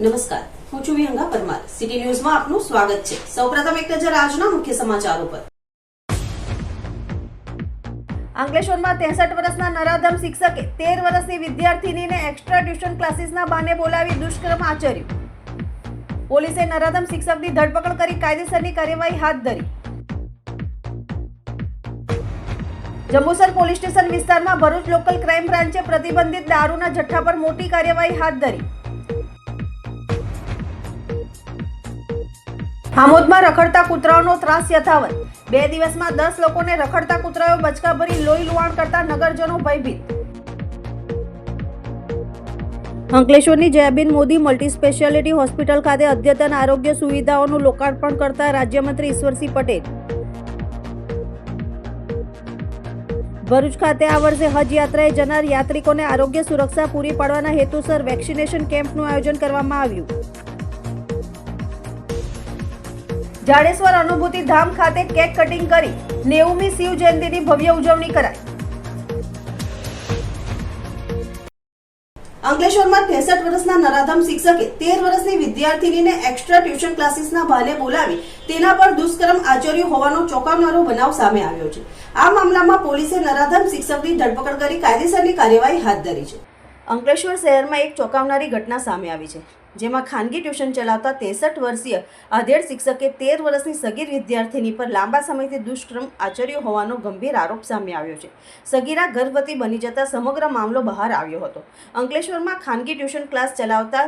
નમસ્કાર, હું છું વિહંગા પરમાર. સિટી ન્યૂઝમાં આપનું સ્વાગત છે. સૌપ્રથમ એક નજર આજના મુખ્ય સમાચારો પર. અંકલેશ્વરમાં 63 વર્ષના નરાધમ શિક્ષકે 13 વર્ષની વિદ્યાર્થીનીને એક્સ્ટ્રા ટ્યુશન ક્લાસીસના બહાને બોલાવી દુષ્કર્મ આચર્યું. પોલીસે નરાધમ શિક્ષકની ધરપકડ કરી કાયદેસરની કાર્યવાહી હાથ ધરી. જંબુસર પોલીસ સ્ટેશન વિસ્તારમાં ભરૂચ લોકલ ક્રાઇમ બ્રાન્ચે પ્રતિબંધિત દારૂના જથ્થા પર મોટી કાર્યવાહી હાથ ધરી. આમોદમાં રખડતા કૂતરાઓનો ત્રાસ યથાવત. 2 દિવસમાં 10 લોકોને રખડતા કૂતરાઓ બચકા ભરી લોહી લુહાણ કરતા નગરજનો ભયભીત. અંકલેશ્વરની Jayaben Modi multi speciality hospital ખાતે અદ્યતન આરોગ્ય સુવિધાઓનું લોકાર્પણ કરતા રાજ્યમંત્રી ઈશ્વરસિંહ પટેલ. ભરૂચ ખાતે આ વર્ષે હજ યાત્રાએ જનાર યાત્રિકોને આરોગ્ય સુરક્ષા પૂરી પાડવાના હેતુસર વેક્સિનેશન કેમ્પનું આયોજન કરવામાં આવ્યું. જાડેશ્વર અનુભૂતિ ધામ ખાતે કેક કટિંગ કરી 90મી શિવ જયંતિની ભવ્ય ઉજવણી કરાઈ. અંકલેશ્વરમાં 63 વર્ષના નરાધમ શિક્ષકે 13 વર્ષની વિદ્યાર્થીનીને એક્સ્ટ્રા ટ્યુશન ક્લાસીસના બહાને બોલાવી તેના પર દુષ્કર્મ આચર્યું હોવાનો ચોંકાવનારો બનાવ સામે આવ્યો છે. આ મામલામાં પોલીસે નરાધમ શિક્ષકની ધરપકડ કરી કાયદેસરની કાર્યવાહી હાથ ધરી છે. અંકલેશ્વર શહેરમાં એક ચોંકાવનારી ઘટના સામે આવી છે, જેમાં ખાનગી ટ્યુશન ચલાવતા 63 વર્ષીય આધેડ શિક્ષકે 13 વર્ષની સગીર વિદ્યાર્થીની પર લાંબા સમયથી દુષ્કર્મ આચર્યો હોવાનો ગંભીર આરોપ સામે આવ્યો છે. સગીરા ગર્ભવતી બની જતા સમગ્ર મામલો બહાર આવ્યો હતો. અંકલેશ્વરમાં ખાનગી ટ્યુશન ક્લાસ ચલાવતા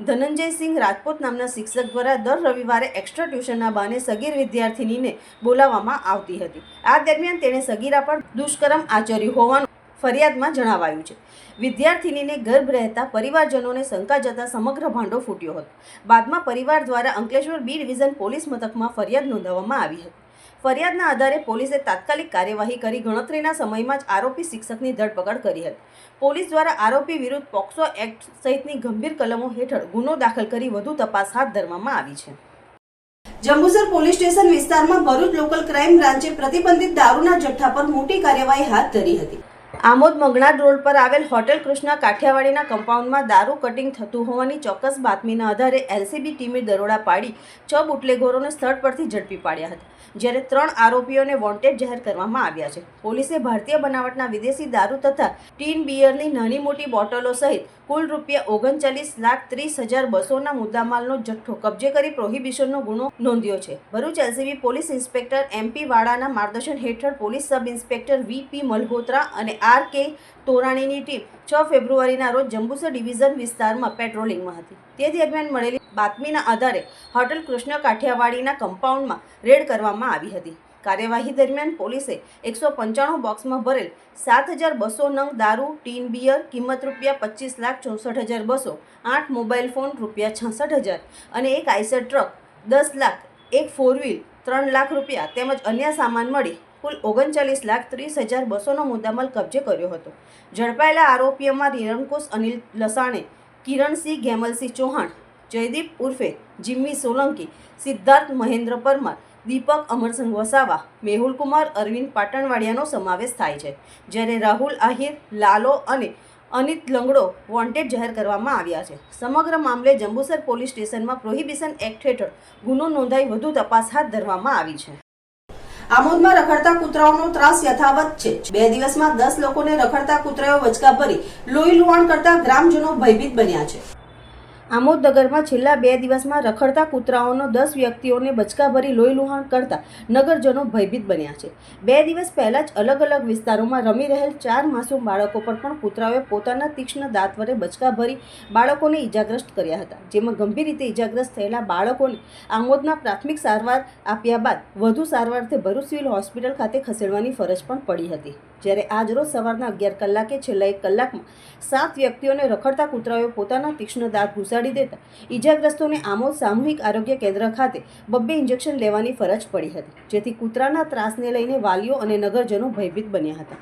ધનંજયસિંહ રાજપૂત નામના શિક્ષક દ્વારા દર રવિવારે એક્સ્ટ્રા ટ્યુશનના બહાને સગીર વિદ્યાર્થીનીને બોલાવવામાં આવતી હતી. આ દરમિયાન તેણે સગીરા પર દુષ્કર્મ આચર્યું હોવાનું ફરિયાદમાં જણાવાયું છે. વિદ્યાર્થીનીને ગર્ભ રહેતા પરિવારજનોને શંકા જતા સમગ્ર ભાંડો ફૂટ્યો હતો. બાદમાં પરિવાર દ્વારા અંકલેશ્વર બી ડિવિઝન પોલીસ મથકમાં ફરિયાદ નોંધાવવામાં આવી હતી. ફરિયાદના આધારે પોલીસે તાત્કાલિક કાર્યવાહી કરી ગણતરીના સમયમાં જ આરોપી શિક્ષકની ધરપકડ કરી હતી. પોલીસ દ્વારા આરોપી વિરુદ્ધ પોક્સો એક્ટ સહિતની ગંભીર કલમો હેઠળ ગુનો દાખલ કરી વધુ તપાસ હાથ ધરવામાં આવી છે. જંબુસર પોલીસ સ્ટેશન વિસ્તારમાં ભરૂચ લોકલ ક્રાઇમ બ્રાન્ચે પ્રતિબંધિત દારૂના જથ્થા પર મોટી કાર્યવાહી હાથ ધરી હતી. આમોદ મંગનાડ રોડ પર આવેલ હોટેલ કૃષ્ણા કાઠિયાવાડીના કમ્પાઉન્ડમાં દારૂ કટિંગ થતું હોવાની ચોક્કસ બાતમીના આધારે એલસીબી ટીમે દરોડા પાડી 6 બુટલેગરોને સ્થળ પરથી ઝડપી પાડ્યા હતા, જ્યારે 3 આરોપીઓને વોન્ટેડ જાહેર કરવામાં આવ્યા છે. પોલીસે ભારતીય બનાવટના વિદેશી દારૂ તથા ટીન બિયરની નાની મોટી બોટલો સહિત કુલ ₹39,30,200ના મુદ્દામાલનો જથ્થો કબજે કરી પ્રોહિબિશનનો ગુનો નોંધ્યો છે. Bharuch LCB police inspector MP વાડાના માર્ગદર્શન હેઠળ police sub inspector VP Malhotra અને RK તોરાણીની ટીમ 6 ફેબ્રુઆરીના રોજ જંબુસર ડિવિઝન વિસ્તારમાં પેટ્રોલિંગમાં હતી. તે દરમિયાન મળેલી બાતમીના આધારે હોટેલ કૃષ્ણ કાઠિયાવાડીના કમ્પાઉન્ડમાં રેડ કરવામાં આવી હતી. કાર્યવાહી દરમિયાન પોલીસે 195 બોક્સમાં ભરેલ 7,200 નંગ દારૂ, ટીન બિયર કિંમત ₹25,64,200, 8 મોબાઈલ ફોન ₹66,000 અને એક આઈસર ટ્રક 10 લાખ, એક 4 વ્હીલ 3 લાખ રૂપિયા તેમજ અન્ય સામાન મળી કુલ 39,30,200નો મુદ્દામાલ કબજે કર્યો હતો. ઝડપાયેલા આરોપીઓમાં નિરંકુશ અનિલ લસાણે, કિરણસિંહ ગેમલસિંહ ચૌહાણ, જયદીપ ઉર્ફે જીમ્મી સોલંકી, સિદ્ધાર્થ મહેન્દ્ર પરમાર, દીપક અમરસંગ વસાવા, મેહુલકુમાર અરવિંદ પાટણવાડિયાનો સમાવેશ થાય છે, જ્યારે રાહુલ આહિર, લાલો અને અનિત લંગડો વોન્ટેડ જાહેર કરવામાં આવ્યા છે. સમગ્ર મામલે જંબુસર પોલીસ સ્ટેશનમાં પ્રોહિબિશન એક્ટ હેઠળ ગુનો નોંધાઈ વધુ તપાસ હાથ ધરવામાં આવી છે. આમોદમાં રખડતા કૂતરાઓનો ત્રાસ યથાવત છે. 2 દિવસમાં 10 લોકોને રખડતા કૂતરાઓ બચકા ભરી લોહી લુહાણ કરતા ગ્રામજનો ભયભીત બન્યા છે. આમોદ નગરમાં છેલ્લા 2 દિવસમાં રખડતા કૂતરાઓનો 10 વ્યક્તિઓને બચકા ભરી લોહી લુહાણ કરતા નગરજનો ભયભીત બન્યા છે. 2 દિવસ પહેલા જ અલગ અલગ વિસ્તારોમાં રમી રહેલ 4 માસૂમ બાળકો પર પણ કૂતરાઓએ પોતાના તીક્ષ્ણ દાંત વડે બચકા ભરી બાળકોને ઈજાગ્રસ્ત કર્યા હતા, જેમાં ગંભીર રીતે ઈજાગ્રસ્ત થયેલા બાળકોને આમોદના પ્રાથમિક સારવાર આપ્યા બાદ વધુ સારવારથી ભરૂચ સિવિલ હોસ્પિટલ ખાતે ખસેડવાની ફરજ પણ પડી હતી. જ્યારે આજરોજ સવારના 11 કલાકે છેલ્લા 1 કલાકમાં 7 વ્યક્તિઓને રખડતા કૂતરાઓએ પોતાના તીક્ષ્ણ દાંત ઘુસાડી દેતા ઈજાગ્રસ્તોને આમોદ સામૂહિક આરોગ્ય કેન્દ્ર ખાતે 2 ઇન્જેક્શન લેવાની ફરજ પડી હતી, જેથી કૂતરાના ત્રાસને લઈને વાલીઓ અને નગરજનો ભયભીત બન્યા હતા.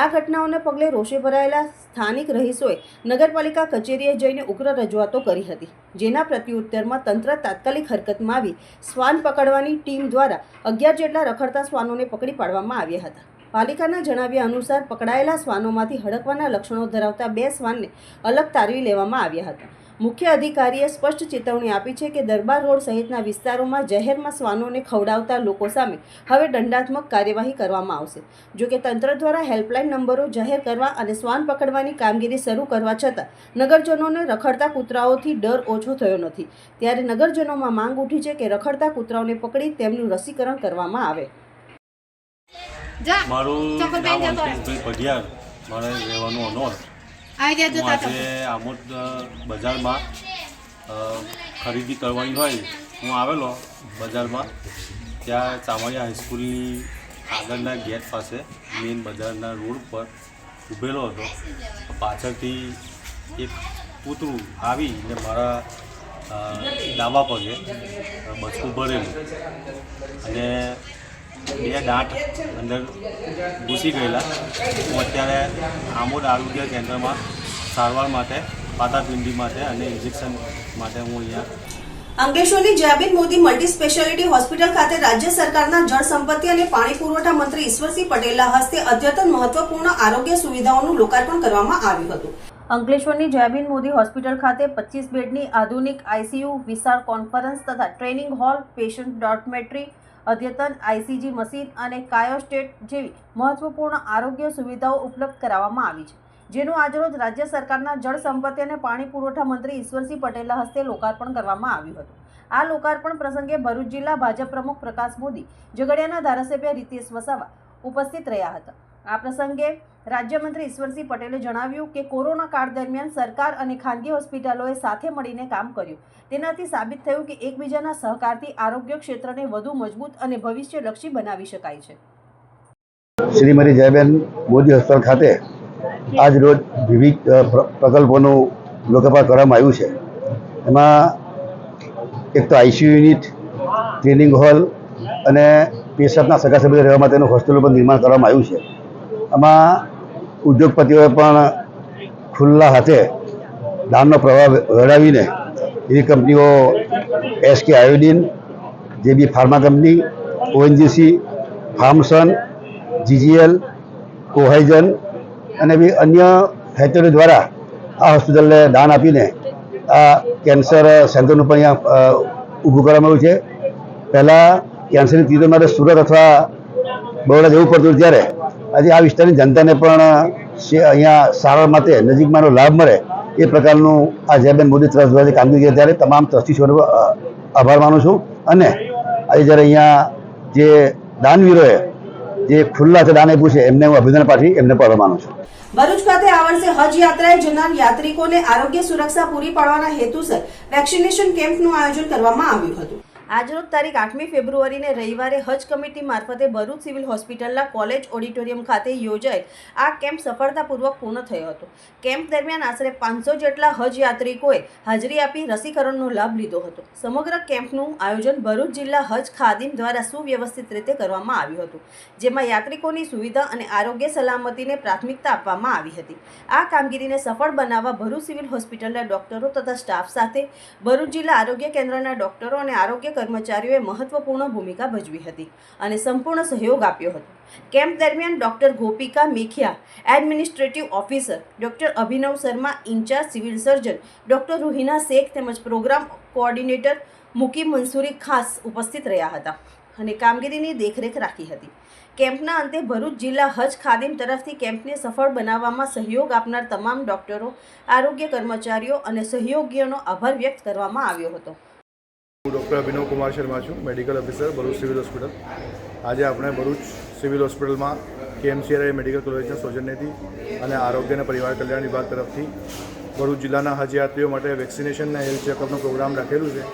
આ ઘટનાઓને પગલે રોષે ભરાયેલા સ્થાનિક રહીશોએ નગરપાલિકા કચેરીએ જઈને ઉગ્ર રજૂઆતો કરી હતી, જેના પ્રત્યુત્તરમાં તંત્ર તાત્કાલિક હરકતમાં આવી શ્વાન પકડવાની ટીમ દ્વારા 11 જેટલા રખડતા શ્વાનોને પકડી પાડવામાં આવ્યા હતા. પાલિકાના જણાવ્યા અનુસાર પકડાયેલા શ્વાનોમાંથી હડકવાના લક્ષણો ધરાવતા 2 શ્વાનને અલગ તારવી લેવામાં આવ્યા હતા. મુખ્ય અધિકારીએ સ્પષ્ટ ચેતવણી આપી છે કે દરબાર રોડ સહિતના વિસ્તારોમાં જાહેરમાં શ્વાનોને ખવડાવતા લોકો સામે હવે દંડાત્મક કાર્યવાહી કરવામાં આવશે. જોકે તંત્ર દ્વારા હેલ્પલાઇન નંબરો જાહેર કરવા અને શ્વાન પકડવાની કામગીરી શરૂ કરવા છતાં નગરજનોને રખડતા કૂતરાઓથી ડર ઓછો થયો નથી. ત્યારે નગરજનોમાં માંગ ઉઠી છે કે રખડતા કૂતરાઓને પકડી તેમનું રસીકરણ કરવામાં આવે. મારું નામ અંકિતભાઈ પઢિયાર, મારે રહેવાનું અનોર. હું આજે આમોદ બજારમાં ખરીદી કરવાની હોય હું આવેલો બજારમાં. ત્યાં ચામડિયા હાઈસ્કૂલની આગળના ગેટ પાસે મેઇન બજારના રોડ પર ઊભેલો હતો. પાછળથી એક કૂતરું આવીને મારા ડાબા પગે બચકું ભરેલું અને બે દાંત અંદર ઘૂસી ગયેલા. હું અત્યારે આમોદ આરોગ્ય કેન્દ્રમાં સારવાર માટે, પાતાપિંડી માટે અને ઇન્જેક્શન માટે હું અહીંયા અંકલેશ્વરની Jayaben Modi multi speciality hospital ખાતે રાજ્ય સરકારના જળ સંપત્તિ અને પાણી પુરવઠા મંત્રી ઈશ્વરસિંહ પટેલના હસ્તે અદ્યતન મહત્વપૂર્ણ આરોગ્ય સુવિધાઓનું લોકાર્પણ કરવામાં આવ્યું હતું. અંકલેશ્વરની જયાબેન મોદી હોસ્પિટલ ખાતે 25 બેડની આધુનિક આઈસીયુ, વિશાળ કોન્ફરન્સ તથા ટ્રેનિંગ હોલ, પેશન્ટ ડોર્મેટરી, અદ્યતન આઈસીજી મશીન અને કાયોસ્ટેટ જેવી મહત્વપૂર્ણ આરોગ્ય સુવિધાઓ ઉપલબ્ધ કરાવવામાં આવી છે, જેનું આજરોજ રાજ્ય સરકારના જળ સંપત્તિ અને પાણી પુરવઠા મંત્રી ઈશ્વરસિંહ પટેલના હસ્તે લોકાર્પણ કરવામાં આવ્યું હતું. આ લોકાર્પણ પ્રસંગે ભરૂચ જિલ્લા ભાજપ પ્રમુખ પ્રકાશ મોદી, ઝઘડિયાના ધારાસભ્ય રીતેશ વસાવા ઉપસ્થિત રહ્યા હતા. આ પ્રસંગે રાજ્યમંત્રી ઈશ્વરસિંહ પટેલે જણાવ્યું કે કોરોના કાળ દરમિયાન સરકાર અને ખાનગી હોસ્પિટલોએ સાથે મળીને કામ કર્યું. તેનાથી સાબિત થયું કે એકબીજાના સહકારથી આરોગ્ય ક્ષેત્રને વધુ મજબૂત અને ભવિષ્યલક્ષી બનાવી શકાય છે. શ્રીમતી જયાબેન મોદી હોસ્પિટલ ખાતે આજ રોજ વિવિધ પ્રકલ્પોનું લોકાર્પણ કરવામાં આવ્યું છે. એમાં એક તો આઈસીયુ યુનિટ, ટ્રેનિંગ હોલ અને પેશન્ટના સગા સભ્યો રહેવા માટેનું હોસ્ટેલનું પણ નિર્માણ કરવામાં આવ્યું છે. આમાં ઉદ્યોગપતિઓએ પણ ખુલ્લા હાથે દાનનો પ્રવાહ વહેડાવીને એવી કંપનીઓ એસકે આયોડિન, જેબી ફાર્મા કંપની, ઓએનજીસી, ફાર્મસન, જીજીએલ, કોહાઇઝન અને બી અન્ય ફેક્ટરીઓ દ્વારા આ હોસ્પિટલને દાન આપીને આ કેન્સર સેન્ટરનું પણ અહીંયા ઊભું કરવામાં આવ્યું છે. પહેલાં કેન્સરની ટ્રીટમેન્ટ માટે સુરત અથવા બરોડા જવું પડતું, ત્યારે આજે આ વિસ્તારની જનતાને પણ અહીંયા સારવાર માટે નજીકમાંનો લાભ મળે એ પ્રકારનું આ જયાબેન મોદી ટ્રસ્ટ દ્વારા કામગીરી કરી, ત્યારે તમામ ટ્રસ્ટીઓનો આભાર માનું છું. અને આજે જ્યારે અહીંયા જે દાનવીરોએ જે ખુલ્લા દાન આપ્યું છે એમને હું અભિનંદન પાઠવી એમને પણ માનું છું. ભરૂચ ખાતે આ વર્ષે હજ યાત્રાએ જનાર યાત્રિકોને આરોગ્ય સુરક્ષા પૂરી પાડવાના હેતુસર વેક્સિનેશન કેમ્પનું આયોજન કરવામાં આવ્યું હતું. આજરોજ તારીખ 8મી ફેબ્રુઆરીને રવિવારે હજ કમિટી મારફતે ભરૂચ સિવિલ હોસ્પિટલના કોલેજ ઓડિટોરિયમ ખાતે યોજાયેલ આ કેમ્પ સફળતાપૂર્વક પૂર્ણ થયો હતો. કેમ્પ દરમિયાન આશરે 500 જેટલા હજ યાત્રિકોએ હાજરી આપી રસીકરણનો લાભ લીધો હતો. સમગ્ર કેમ્પનું આયોજન ભરૂચ જિલ્લા હજ ખાદિમ દ્વારા સુવ્યવસ્થિત રીતે કરવામાં આવ્યું હતું, જેમાં યાત્રિકોની સુવિધા અને આરોગ્ય સલામતીને પ્રાથમિકતા આપવામાં આવી હતી. આ કામગીરીને સફળ બનાવવા ભરૂચ સિવિલ હોસ્પિટલના ડોક્ટરો તથા સ્ટાફ સાથે ભરૂચ જિલ્લા આરોગ્ય કેન્દ્રના ડોક્ટરો અને આરોગ્ય કર્મચારીઓએ મહત્વપૂર્ણ ભૂમિકા ભજવી હતી અને સંપૂર્ણ સહયોગ આપ્યો હતો. કેમ્પ દરમિયાન doctor Gopika Mekhiya, administrative officer, doctor Abhinav Sharma, incharge civil surgeon, doctor Ruhina Shaikh તેમજ પ્રોગ્રામ કોઓર્ડિનેટર મુકીમ મંસૂરી ખાસ ઉપસ્થિત રહ્યા હતા અને કામગીરીની દેખરેખ રાખી હતી. કેમ્પના અંતે ભરૂચ જિલ્લા હજ ખાદિમ તરફથી કેમ્પને સફળ બનાવવામાં સહયોગ આપનાર તમામ ડોક્ટરો, આરોગ્ય કર્મચારીઓ અને સહયોગીઓનો આભાર વ્યક્ત કરવામાં આવ્યો હતો. હું ડૉક્ટર અભિનવ કુમાર શર્મા છું, medical officer, Bharuch civil hospital. આજે આપણે ભરૂચ સિવિલ હોસ્પિટલમાં કેએમસીઆરઆઈ મેડિકલ કોલેજના સૌજન્યથી અને આરોગ્ય અને પરિવાર કલ્યાણ વિભાગ તરફથી ભરૂચ જિલ્લાના હજ યાત્રીઓ માટે વેક્સિનેશન અને હેલ્થ ચેકઅપનો પ્રોગ્રામ રાખેલું છે,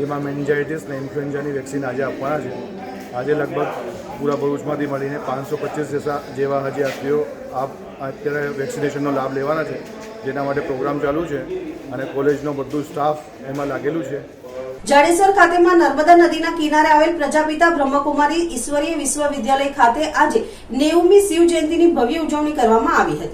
જેમાં મેનિન્જાઇટિસ અને ઇન્ફ્લુએન્ઝાની વેક્સિન આજે આપવાના છે. આજે લગભગ પૂરા ભરૂચમાંથી મળીને 525 જેવા હજ યાત્રીઓ અત્યારે વેક્સિનેશનનો લાભ લેવાના છે, જેના માટે પ્રોગ્રામ ચાલુ છે અને કોલેજનો બધું સ્ટાફ એમાં લાગેલું છે. જાડેશ્વર ખાતેમાં નર્મદા નદીના કિનારે આવેલ પ્રજાપિતા બ્રહ્મકુમારી ઈશ્વરીય વિશ્વવિદ્યાલય ખાતે આજે 90મી શિવ જયંતિની ભવ્ય ઉજવણી કરવામાં આવી હતી.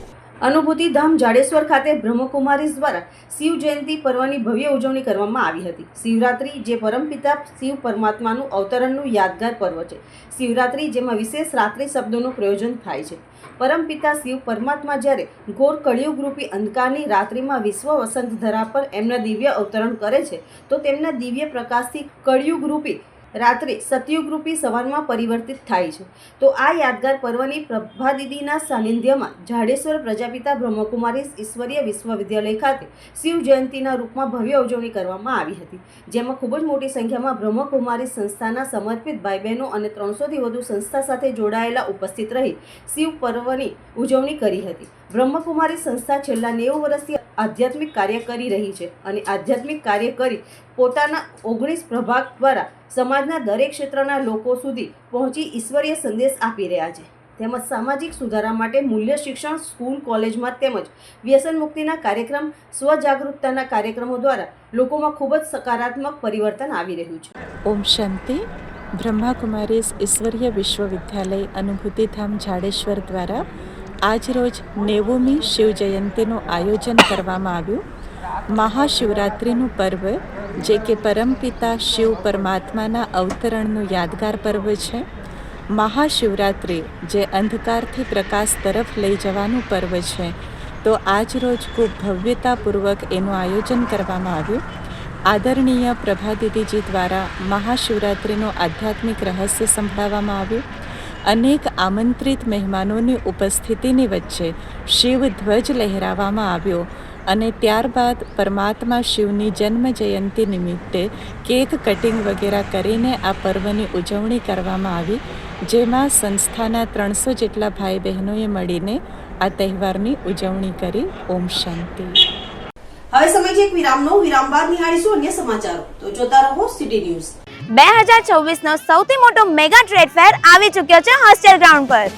અનુભૂતિધામ જાડેશ્વર ખાતે બ્રહ્મકુમારીઝ દ્વારા શિવ જયંતિ પર્વની ભવ્ય ઉજવણી કરવામાં આવી હતી. શિવરાત્રી જે પરમપિતા શિવ પરમાત્માનું અવતરણનું યાદગાર પર્વ છે. શિવરાત્રી જેમાં વિશેષ રાત્રિ શબ્દોનું પ્રયોજન થાય છે. પરમપિતા શિવ પરમાત્મા જ્યારે ઘોર કળિયુગરૂપી અંધકારની રાત્રિમાં વિશ્વ વસંત ધરા પર એમના દિવ્ય અવતરણ કરે છે તો તેમના દિવ્ય પ્રકાશથી કળિયુગરૂપી રાત્રે સતયુગરૂપી સવારમાં પરિવર્તિત થાય છે. તો આ યાદગાર પર્વની પ્રભાદીદીના સાનિધ્યમાં જાડેશ્વર પ્રજાપિતા બ્રહ્મકુમારી ઈશ્વરીય વિશ્વવિદ્યાલય ખાતે શિવ જયંતિના રૂપમાં ભવ્ય ઉજવણી કરવામાં આવી હતી, જેમાં ખૂબ જ મોટી સંખ્યામાં બ્રહ્મકુમારી સંસ્થાના સમર્પિત ભાઈ બહેનો અને 300થી વધુ સંસ્થા સાથે જોડાયેલા ઉપસ્થિત રહી શિવ પર્વની ઉજવણી કરી હતી. બ્રહ્મકુમારી સંસ્થા છેલ્લા 90 વર્ષથી આધ્યાત્મિક કાર્ય કરી રહી છે અને આધ્યાત્મિક કાર્ય કરી પોતાના 19 પ્રભાગ દ્વારા સમાજના દરેક ક્ષેત્રના લોકો સુધી પહોંચી ઈશ્વરીય સંદેશ આપી રહ્યા છે. તેમજ સામાજિક સુધારા માટે મૂલ્ય શિક્ષણ સ્કૂલ કોલેજમાં તેમજ વ્યસન મુક્તિના કાર્યક્રમ સ્વજાગૃતતાના કાર્યક્રમો દ્વારા લોકોમાં ખૂબ જ સકારાત્મક પરિવર્તન આવી રહ્યું છે. ઓમ શાંતિ. બ્રહ્માકુમારીઝ ઈશ્વરીય વિશ્વવિદ્યાલય અનુભૂતિધામ જાડેશ્વર દ્વારા આજરોજ 90મી શિવ જયંતિનું આયોજન કરવામાં આવ્યું. મહાશિવરાત્રિનું પર્વ જે કે પરમપિતા શિવ પરમાત્માના અવતરણનું યાદગાર પર્વ છે. મહાશિવરાત્રિ જે અંધકારથી પ્રકાશ તરફ લઈ જવાનું પર્વ છે, તો આજરોજ ખૂબ ભવ્યતાપૂર્વક એનું આયોજન કરવામાં આવ્યું. આદરણીય પ્રભાદીદીજી દ્વારા મહાશિવરાત્રિનું આધ્યાત્મિક રહસ્ય સંભળાવવામાં આવ્યું. અનેક આમંત્રિત મહેમાનોની ઉપસ્થિતિની વચ્ચે શિવ ધ્વજ લહેરાવવામાં આવ્યો અને ત્યારબાદ પરમાત્મા શિવની જન્મ જયંતિ નિમિત્તે કેક કટિંગ વગેરે કરીને આ પર્વની ઉજવણી કરવામાં આવી, જેમાં સંસ્થાના 300 જેટલા ભાઈ બહેનોએ મળીને આ તહેવારની ઉજવણી કરી. ઓમ શાંતિ. હવે સમય છે એક વિરામનો. વિરામ બાદ નિહાળીશું અન્ય સમાચારો. તો જોતા રહો સિટી ન્યૂઝ. 2024નો સૌથી મોટો મેગા ટ્રેડ ફેર આવી ચૂક્યો છે હોસ્ટેલ ગ્રાઉન્ડ પર.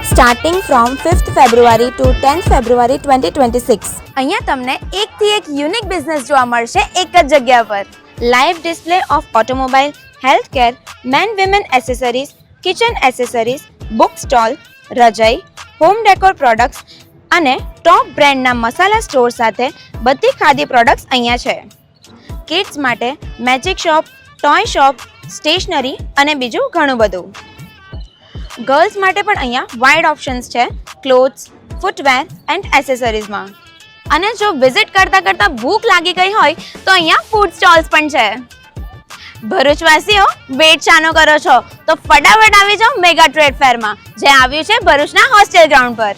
Starting from 5th February to 10th February 2026. અહીંયા તમને એકથી એક યુનિક બિઝનેસ જોવા મળશે એક જ જગ્યા પર. Live display of automobile, health care, men women accessories, kitchen accessories, book stall, રજાઈ, હોમ ડેકોર પ્રોડક્ટ્સ અને ટોપ બ્રાન્ડના મસાલા સ્ટોર સાથે બધી ખાદી પ્રોડક્ટ્સ અહીંયા છે. કિડ્સ માટે magic shop, toy shop, stationery અને બીજું ઘણું બધું. ગર્લ્સ માટે પણ અહીંયા વાઇડ ઓપ્શન્સ છે ક્લોથ્સ, ફૂટવેર એન્ડ એસેસરીઝમાં. અને જો વિઝિટ કરતાં કરતાં ભૂખ લાગી ગઈ હોય તો અહીંયા ફૂડ સ્ટોલ્સ પણ છે. ભરૂચવાસીઓ વેટ શાનો કરો છો, તો ફટાફટ આવી જાઓ મેગા ટ્રેડ ફેરમાં, જે આવ્યું છે ભરૂચના હોસ્ટેલ ગ્રાઉન્ડ પર.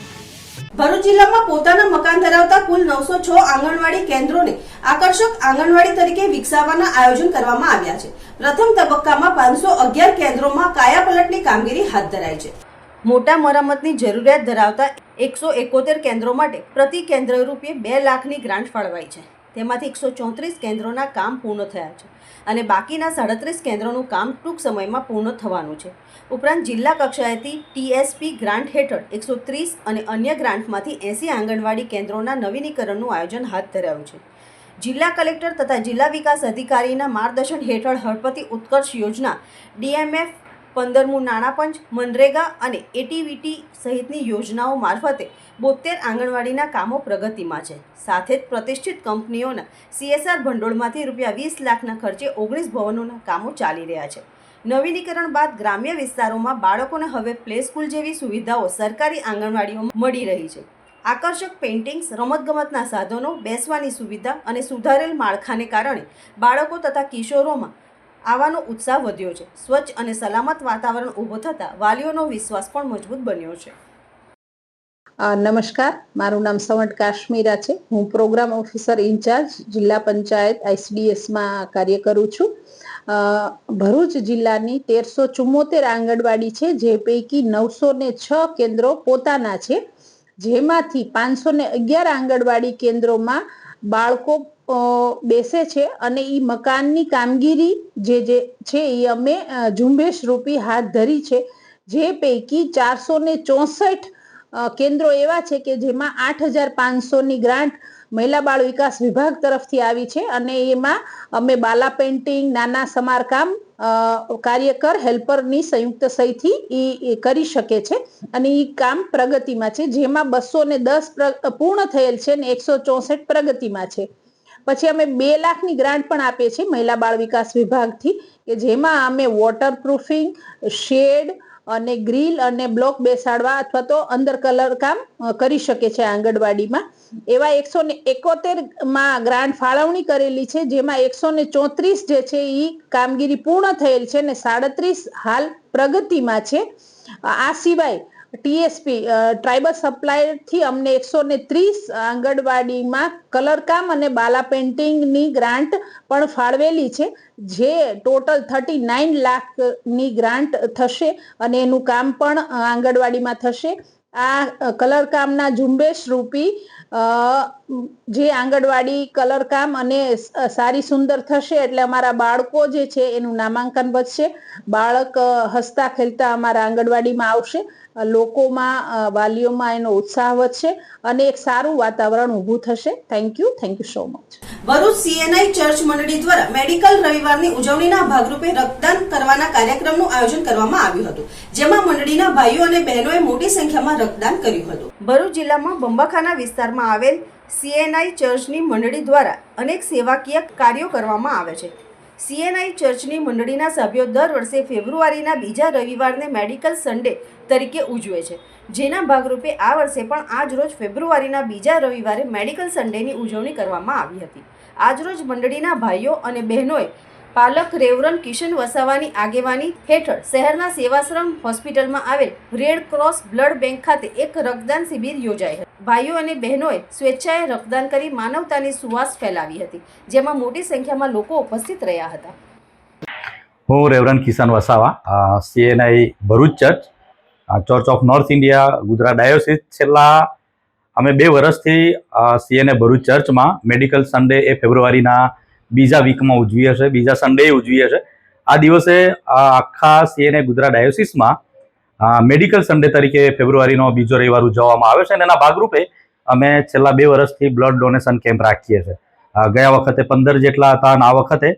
ભરૂચ જિલ્લામાં પોતાના મકાન ધરાવતા કુલ 906 આંગણવાડી કેન્દ્રોને આકર્ષક આંગણવાડી તરીકે વિકસાવવાના આયોજન કરવામાં આવ્યા છે. પ્રથમ તબક્કામાં 511 કેન્દ્રોમાં કાયાપલટની કામગીરી હાથ ધરાઈ છે. મોટા મરામતની જરૂરિયાત ધરાવતા 171 કેન્દ્રો માટે પ્રતિ કેન્દ્ર રૂપિયે 2 લાખની ગ્રાન્ટ ફાળવાઈ છે. તેમાંથી 134 કેન્દ્રોના કામ પૂર્ણ થયા છે અને બાકીના 37 કેન્દ્રોનું કામ ટૂંક સમયમાં પૂર્ણ થવાનું છે. ઉપરાંત જિલ્લા કક્ષાએથી TSP ગ્રાન્ટ હેઠળ 130 અને અન્ય ગ્રાન્ટમાંથી 80 આંગણવાડી કેન્દ્રોના નવીનીકરણનું આયોજન હાથ ધરાયું છે. જિલ્લા કલેક્ટર તથા જિલ્લા વિકાસ અધિકારીના માર્ગદર્શન હેઠળ હળપતિ ઉત્કર્ષ યોજના, DMF, 15મું નાણાપંચ, મનરેગા અને ATVT સહિતની યોજનાઓ મારફતે 72 આંગણવાડીના કામો પ્રગતિમાં છે. સાથે જ પ્રતિષ્ઠિત કંપનીઓના CSR ભંડોળમાંથી રૂપિયા 20 લાખના ખર્ચે 19 ભવનોના કામો ચાલી રહ્યા છે. નવીનીકરણ બાદ ગ્રામ્ય વિસ્તારોમાં બાળકોને હવે પ્લે સ્કૂલ જેવી સુવિધાઓ સરકારી આંગણવાડીઓમાં મળી રહી છે. આકર્ષક પેઇન્ટિંગ્સ, રમતગમતના સાધનો, બેસવાની સુવિધા અને સુધારેલ માળખાને કારણે બાળકો તથા કિશોરોમાં આવવાનો ઉત્સાહ વધ્યો છે. સ્વચ્છ અને સલામત વાતાવરણ ઊભું થતાં વાલીઓનો વિશ્વાસ પણ મજબૂત બન્યો છે. નમસ્કાર, મારું નામ સવંત કાશ્મીરા છે. હું પ્રોગ્રામ ઓફિસર ઇન્ચાર્જ જિલ્લા પંચાયત ICDSમાં કાર્ય કરું છું. ભરૂચ જિલ્લાની 1374 આંગણવાડી છે, જે પૈકી 906 કેન્દ્રો પોતાના છે, જેમાંથી 511 આંગણવાડી કેન્દ્રોમાં બાળકો બેસે છે અને એ મકાનની કામગીરી જે છે એ અમે ઝુંબેશ રૂપી હાથ ધરી છે. જે પૈકી 464 કેન્દ્રો એવા છે કે જેમાં 8500ની ગ્રાન્ટ મહિલા બાળ વિકાસ વિભાગ તરફથી આવી છે અને એમાં અમે બાલા પેઇન્ટિંગ, નાના સમારકામ કાર્યકર હેલ્પરની સંયુક્ત સહીથી એ કરી શકે છે અને એ કામ પ્રગતિમાં છે, જેમાં 210 પૂર્ણ થયેલ છે અને 164 પ્રગતિમાં છે. પછી અમે 2 લાખની ગ્રાન્ટ પણ આપીએ છીએ મહિલા બાળ વિકાસ વિભાગથી, કે જેમાં અમે વોટરપ્રૂફિંગ, શેડ અને ગ્રીલ અને બ્લોક બેસાડવા અથવા તો અંદર કલર કામ કરી શકે છે આંગણવાડીમાં. એવા 171 ગ્રાન્ટ ફાળવણી કરેલી છે, જેમાં 134 જે છે એ કામગીરી પૂર્ણ થયેલ છે અને 37 હાલ પ્રગતિમાં છે. આ સિવાય ટીએસપી ટ્રાઇબલ સપ્લાયરથી અમને 130 આંગણવાડીમાં કલરકામ અને બાલા પેઇન્ટિંગની ગ્રાન્ટ પણ ફાળવેલી છે, જે ટોટલ 39 લાખની ગ્રાન્ટ થશે અને એનું કામ પણ આંગણવાડીમાં થશે. આ કલરકામના ઝુંબેશ રૂપી જે આંગણવાડી કલરકામ અને સારી સુંદર થશે એટલે અમારા બાળકો જે છે એનું નામાંકન વધશે, બાળક હસતા ખેલતા અમારા આંગણવાડીમાં આવશે, લોકોમાં વાલીઓમાં એનો ઉત્સાહ વધશે અને એક સારું વાતાવરણ ઊભું થશે. Thank you so much. Bharuch CNI church મંડળી દ્વારા મેડિકલ રવિવારની ઉજવણીના ભાગરૂપે રક્તદાન કરવાના કાર્યક્રમનું આયોજન કરવામાં આવ્યું હતું, જેમાં મંડળીના ભાઈઓ અને બહેનોએ મોટી સંખ્યામાં રક્તદાન કર્યું હતું. ભરૂચ જિલ્લામાં બંબાખાના વિસ્તારમાં આવેલ સીએનઆઈ ચર્ચની મંડળી દ્વારા અનેક સેવાકીય કાર્યો કરવામાં આવે છે. સીએનઆઈ ચર્ચની મંડળીના સભ્યો દર વર્ષે ફેબ્રુઆરીના બીજા રવિવારને મેડિકલ સન્ડે તરીકે ઉજવે છે, જેના ભાગરૂપે આ વર્ષે પણ આજરોજ ફેબ્રુઆરીના બીજા રવિવારે મેડિકલ સન્ડેની ઉજવણી કરવામાં આવી હતી. આજરોજ મંડળીના ભાઈઓ અને બહેનોએ પાલક રેવરન કિશન વસાવાની આગેવાની હેઠળ શહેરના સેવાશ્રમ હોસ્પિટલમાં આવેલ રેડ ક્રોસ બ્લડ બેંક ખાતે એક રક્તદાન શિબિર યોજાઈ હતી. ભાઈઓ અને બહેનોએ સ્વેચ્છાએ રક્તદાન કરી માનવતાની સુવાસ ફેલાવી હતી, જેમાં મોટી સંખ્યામાં લોકો ઉપસ્થિત રહ્યા હતા. હું reverend Kishan Vasava, CNI Bharuch church of north India Gujarat diocese. છેલ્લા અમે 2 વર્ષથી સીએનઆઈ ભરૂચ ચર્ચમાં મેડિકલ સન્ડે એ ફેબ્રુઆરીના બીજા વીકમાં ઉજવીએ છીએ, બીજા સન્ડે ઉજવીએ છીએ. આ દિવસે આખા સીએનઆઈ ગુજરાત ડાયોસિસમાં મેડિકલ સન્ડે તરીકે ફેબ્રુઆરીનો બીજો રવિવાર ઉજવવામાં આવે છે અને એના ભાગરૂપે અમે છેલ્લા 2 વર્ષથી બ્લડ ડોનેશન કેમ્પ રાખીએ છીએ. ગયા વખતે 15 જેટલા હતા અને આ વખતે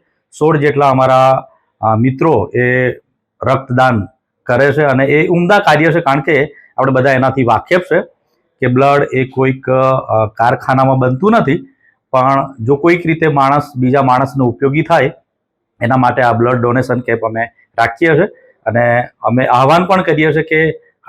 16 જેટલા અમારા મિત્રો એ રક્તદાન કરે છે અને એ ઉમદા કાર્ય છે, કારણ કે આપણે બધા એનાથી વાકેફ છે કે બ્લડ એ કોઈક કારખાનામાં બનતું નથી, પણ જો કોઈક રીતે માણસ બીજા માણસને ઉપયોગી થાય એના માટે આ બ્લડ ડોનેશન કેમ્પ અમે રાખીએ છીએ અને અમે આહવાન પણ કરીએ છીએ કે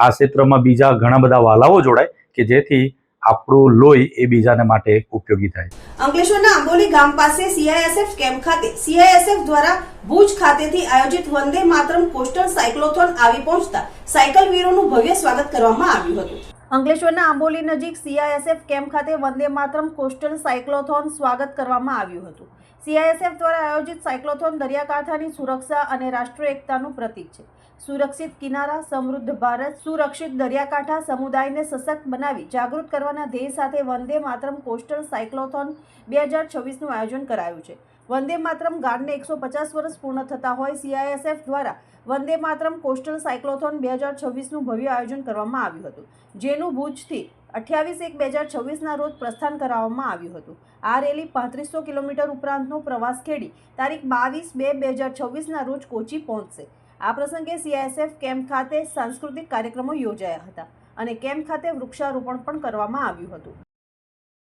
આ ક્ષેત્રમાં બીજા ઘણા બધા વાલાઓ જોડાય કે જેથી આપણું લોહી એ બીજાને માટે ઉપયોગી થાય. અંકલેશ્વરના આંબોલી ગામ પાસે સીઆઈએસએફ કેમ્પ ખાતે સીઆઈએસએફ દ્વારા ભુજ ખાતેથી આયોજિત વંદે માતરમ કોસ્ટલ સાયક્લોથોન આવી પહોંચતા સાયકલ વીરોનું ભવ્ય સ્વાગત કરવામાં આવ્યું હતું. અંકલેશ્વરના આંબોલી નજીક સીઆઈએસએફ કેમ્પ ખાતે વંદે માતરમ કોસ્ટલ સાયક્લોથોન સ્વાગત કરવામાં આવ્યું હતું. સીઆઈએસએફ દ્વારા આયોજિત સાયક્લોથોન દરિયાકાંઠાની સુરક્ષા અને રાષ્ટ્રીય એકતાનું પ્રતીક છે. સુરક્ષિત કિનારા, સમૃદ્ધ ભારત, સુરક્ષિત દરિયાકાંઠા સમુદાયને સશક્ત બનાવી જાગૃત કરવાના ધ્યેય સાથે વંદે માતરમ કોસ્ટલ સાયક્લોથોન 2026નું આયોજન કરાયું છે. વંદે માતરમ ગાર્ડને 150 વર્ષ પૂર્ણ થતા હોય સીઆઈએસએફ દ્વારા વંદે માતરમ કોસ્ટલ સાયક્લોથોન 2026નું ભવ્ય આયોજન કરવામાં આવ્યું હતું, જેનું ભુજથી 28/1/2026ના રોજ પ્રસ્થાન કરાવવામાં આવ્યું હતું. આ રેલી 3500 કિલોમીટર ઉપરાંતનો પ્રવાસ ખેડી તારીખ 22/2/2026ના રોજ કોચી પહોંચશે. આ પ્રસંગે સીઆઈએસએફ કેમ્પ ખાતે સાંસ્કૃતિક કાર્યક્રમો યોજાયા હતા અને કેમ્પ ખાતે વૃક્ષારોપણ પણ કરવામાં આવ્યું હતું.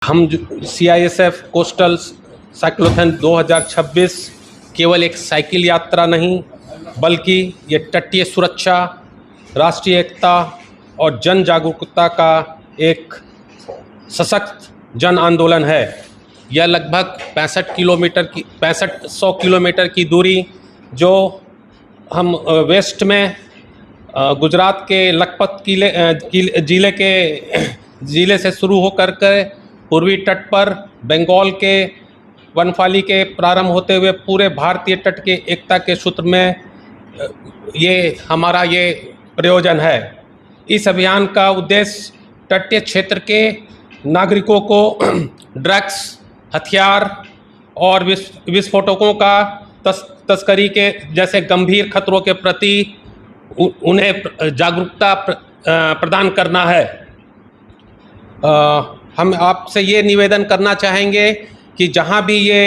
हम CISF कोस्टल साइक्लोथन 2026 केवल एक साइकिल यात्रा नहीं बल्कि ये तटीय सुरक्षा, राष्ट्रीय एकता और जन जागरूकता का एक सशक्त जन आंदोलन है. यह लगभग 6500 किलोमीटर की दूरी जो हम वेस्ट में गुजरात के लखपत ज़िले से शुरू होकर के पूर्वी तट पर बंगाल के वनफाली के प्रारंभ होते हुए पूरे भारतीय तट के एकता के सूत्र में ये हमारा ये प्रयोजन है. इस अभियान का उद्देश्य तटीय क्षेत्र के नागरिकों को ड्रग्स, हथियार और विस्फोटकों का तस्करी के जैसे गंभीर खतरों के प्रति उन्हें जागरूकता प्रदान करना है. हम आपसे ये निवेदन करना चाहेंगे कि जहाँ भी ये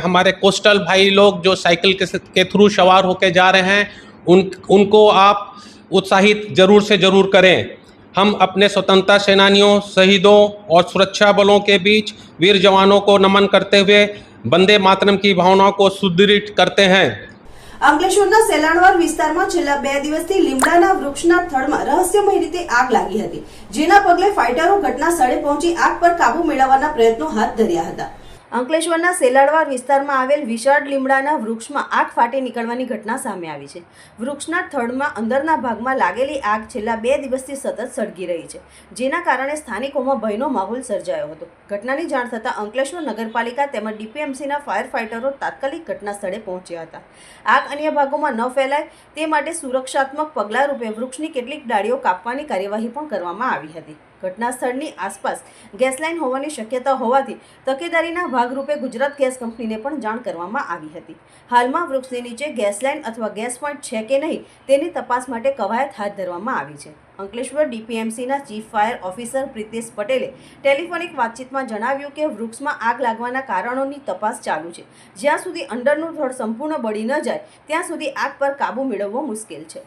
हमारे कोस्टल भाई लोग जो साइकिल के थ्रू सवार होकर जा रहे हैं उनको आप उत्साहित ज़रूर से ज़रूर करें। हम अपने स्वतंत्रता सेनानियों, शहीदों और सुरक्षा बलों के बीच वीर जवानों को नमन करते हुए वंदे मातरम की भावनाओं को सुदृढ़ करते हैं। અંકલેશ્વરના સેલાણવાડ વિસ્તારમાં છેલ્લા 2 દિવસથી લીમડાના વૃક્ષના થડમાં રહસ્યમય રીતે આગ લાગી હતી, જેના પગલે ફાઇટરો ઘટના સ્થળે પહોંચી આગ પર કાબુ મેળવવાના પ્રયત્નો હાથ ધર્યા હતા. અંકલેશ્વરના સેલાડવાડ વિસ્તારમાં આવેલ વિશાળ લીમડાના વૃક્ષમાં આગ ફાટી નીકળવાની ઘટના સામે આવી છે. વૃક્ષના થડમાં અંદરના ભાગમાં લાગેલી આગ છેલ્લા 2 દિવસથી સતત સળગી રહી છે, જેના કારણે સ્થાનિકોમાં ભયનો માહોલ સર્જાયો હતો. ઘટનાની જાણ થતાં અંકલેશ્વર નગરપાલિકા તેમજ ડીપીએમસીના ફાયર ફાઇટરો તાત્કાલિક ઘટના સ્થળે પહોંચ્યા હતા. આગ અન્ય ભાગોમાં ન ફેલાય તે માટે સુરક્ષાત્મક પગલાં રૂપે વૃક્ષની કેટલીક ડાળીઓ કાપવાની કાર્યવાહી પણ કરવામાં આવી હતી. ઘટના સ્થળની આસપાસ ગેસ લાઇન હોવાની શક્યતા હોવાથી તકેદારીના ભાગરૂપે ગુજરાત ગેસ કંપનીને પણ જાણ કરવામાં આવી હતી. હાલમાં વૃક્ષની નીચે ગેસ લાઇન અથવા ગેસ પોઈન્ટ છે કે નહીં તેની તપાસ માટે કવાયત હાથ ધરવામાં આવી છે. અંકલેશ્વર ડીપીએમસીના ચીફ ફાયર ઓફિસર પ્રિતેશ પટેલે ટેલિફોનિક વાતચીતમાં જણાવ્યું કે વૃક્ષમાં આગ લાગવાના કારણોની તપાસ ચાલુ છે. જ્યાં સુધી અંદરનું થડ સંપૂર્ણ બળી ન જાય ત્યાં સુધી આગ પર કાબુ મેળવવો મુશ્કેલ છે.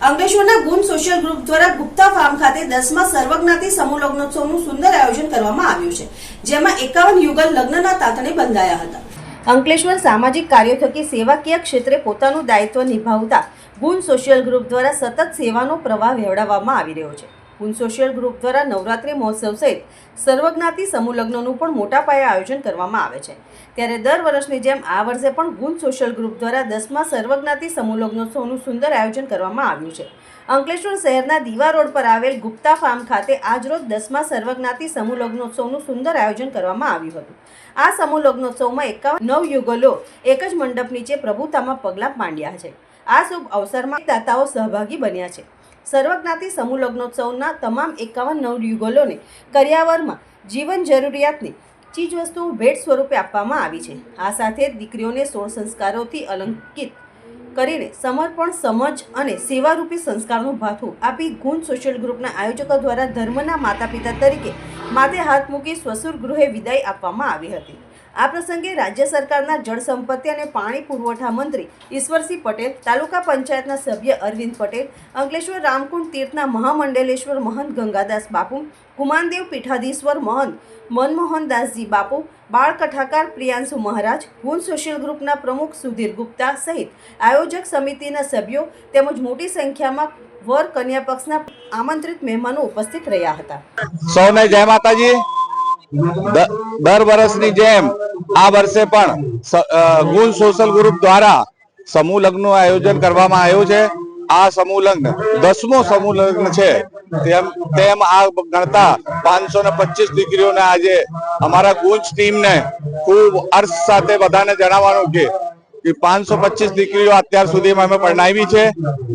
અંકલેશ્વરના ગુણ સોશિયલ ગ્રુપ દ્વારા ગુપ્તા ફાર્મ ખાતે 10મા સર્વજ્ઞાતિ સમૂહ લગ્નોત્સવનું સુંદર આયોજન કરવામાં આવ્યું છે, જેમાં 51 યુગલ લગ્નના તાતણે બંધાયા હતા. અંકલેશ્વર સામાજિક કાર્યો થકી સેવાકીય ક્ષેત્રે પોતાનું દાયિત્વ નિભાવતા ગુણ સોશિયલ ગ્રુપ દ્વારા સતત સેવાનો પ્રવાહ વહેવડાવવામાં આવી રહ્યો છે. ગુણ સોશિયલ ગ્રુપ દ્વારા નવરાત્રિ મહોત્સવ સહિત સર્વજ્ઞાતિ સમૂહ લગ્નનું પણ મોટા પાયે આયોજન કરવામાં આવે છે. ત્યારે દર વર્ષની જેમ આ વર્ષે પણ ગુણ સોશિયલ ગ્રુપ દ્વારા 10મા સર્વજ્ઞાતિ સમૂહ લગ્નોત્સવનું સુંદર આયોજન કરવામાં આવ્યું છે. અંકલેશ્વર શહેરના દીવા રોડ પર આવેલ ગુપ્તા ફાર્મ ખાતે આજરોજ 10મા સર્વજ્ઞાતિ સમૂહ લગ્નોત્સવનું સુંદર આયોજન કરવામાં આવ્યું હતું. આ સમૂહ લગ્નોત્સવમાં 51 યુગલો એક જ મંડપ નીચે પ્રભુતામાં પગલાં માંડ્યા છે. આ શુભ અવસરમાં દાતાઓ સહભાગી બન્યા છે. સર્વજ્ઞાતિ સમૂહ લગ્નોત્સવના તમામ 51 નવયુગલોને કરિયાવરમાં જીવન જરૂરિયાતની ચીજવસ્તુઓ ભેટ સ્વરૂપે આપવામાં આવી છે. આ સાથે દીકરીઓને 16 સંસ્કારોથી અલંકિત કરીને સમર્પણ, સમજ અને સેવારૂપી સંસ્કારનું ભાથું આપી ગુણ સોશિયલ ગ્રુપના આયોજકો દ્વારા ધર્મના માતા પિતા તરીકે માથે હાથ મૂકી સ્વસુર ગૃહે વિદાય આપવામાં આવી હતી. આ પ્રસંગે રાજ્ય સરકારના જળ સંપત્તિ અને પાણી પુરવઠા મંત્રી ઈશ્વરસિંહ પટેલ, તાલુકા પંચાયતના સભ્ય અરવિંદ પટેલ, અંકલેશ્વર રામકુંડ તીર્થના મહામંડલેશ્વર મહંત ગંગાદાસ બાપુ, કુમાનદેવ પીઠાધીશ્વર મહંત મનમોહનદાસજી બાપુ, બાળ કથાકાર પ્રિયાંશુ મહારાજ, ગુણ સોશિયલ ગ્રુપના પ્રમુખ સુધીર ગુપ્તા સહિત આયોજક સમિતિના સભ્યો તેમજ મોટી સંખ્યામાં વર કન્યા પક્ષના આમંત્રિત મહેમાનો ઉપસ્થિત રહ્યા હતા. સૌને જય માતાજી. દર વર્ષની જેમ આ વર્ષે પણ ગુણ સોશિયલ ગ્રુપ દ્વારા સમૂહ લગ્નનું આયોજન કરવામાં આવ્યું છે. આ સમૂહ લગ્ન 10મો સમૂહ લગ્ન છે. તેમ આ ગણતા 525 દીકરીઓને આજે અમારા ગુંજ ટીમને ખૂબ હર્ષ સાથે બધાને જણાવવાનું કે 525 દીકરીઓ અત્યાર સુધીમાં અમે પરણાવી છે